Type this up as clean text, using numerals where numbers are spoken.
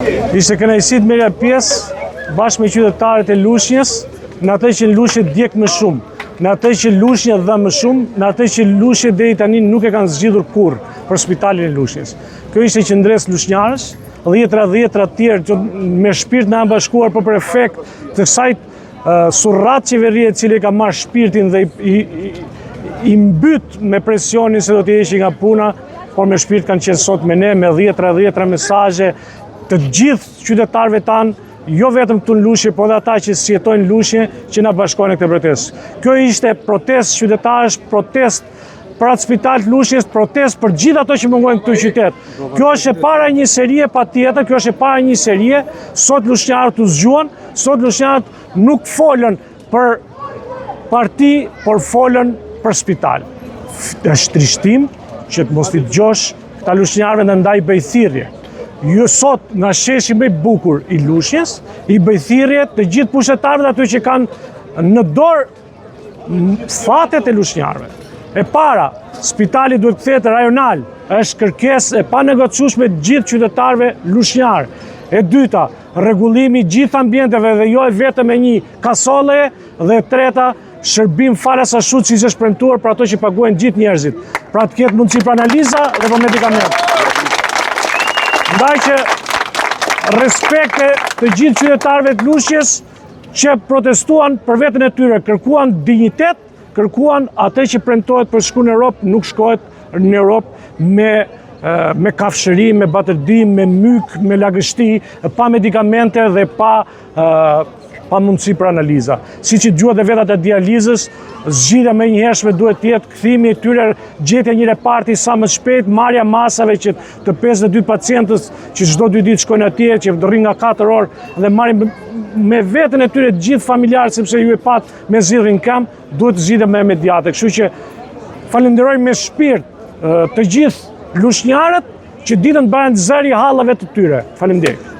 Ishte kënaqësi të merrja pjesë bashkë me qytetarët e Lushnjës në atë që Lushnjë djeg më shumë, në atë që Lushnjë dha më shumë, në atë që Lushnjë deri tani nuk e kanë zgjidhur kurrë për spitalin e Lushnjës. Kjo ishte qendresë lushnjarësh, dhjetra të tjerë që me shpirt në bashkuar për efekt të kësaj surrat qeverie e cili ka marrë shpirtin dhe i mbyt me presionin se do të heqë nga puna, por me shpirt kanë qenë sot me ne, me dhjetra mesazhe të gjithë qytetarëve tanë, jo vetëm këtu në Lushnjë, por edhe ata që jetojnë në Lushnjë, që na bashkojnë në këtë protestë. Kjo ishte protestë qytetarësh, protestë për atë spital të Lushnjës, protestë për gjithë ato që mungojnë këtu në qytet. Kjo është e para një serie patjetër, kjo është e para një serie, sot lushnjarët u zgjuan, sot lushnjarët nuk folën për parti, por folën për spital. Është trishtim që të mos t'i dëgjosh këta lushnjarëve në ndaj bëjthirrje. Jo sot nga sheshi më i bukur i Lushnjës, i bëjthirrje të gjithë pushtetarëve aty që kanë në dorë fatet e lushnjarëve. E para, spitali duhet kthehet rajonal, është kërkesë e panegocueshme të gjithë qytetarëve lushnjarë. E dyta, rregullimi i gjithë ambienteve dhe jo vetëm e një kasolle, dhe e treta, shërbim falas ashtu siç është premtuar për ato që paguajnë gjithë njerëzit. Pra të ketë mundësi për analiza dhe për medikament. Ndaj që respekte të gjithë qytetarëve të Lushnjës që protestuan për veten e tyre, kërkuan dinjitet, kërkuan atë që premtohet për shku në Europë, nuk shkohet në Europë me kafshëri, me batërdim, me myk, me lagështi, pa medikamente dhe pa mundësi për analiza. Si që gjuhet dhe vetat e dializës, zgjidhja me njëhershme duhet të jetë kthimi i tyre, gjetja një reparti sa më shpejt, marrja masave që të 52 pacientës që çdo 2 ditë shkojnë atje, që rrin nga 4 orë dhe marrin me veten e tyre të gjithë familjarët, sepse ju e pat me zgjidhjen kam, duhet të zgjidhet më imediate. Kështu që falenderoj me shpirt të gjithë lushnjarët që ditën bëhen zëri hallave të tyre. Faleminderit.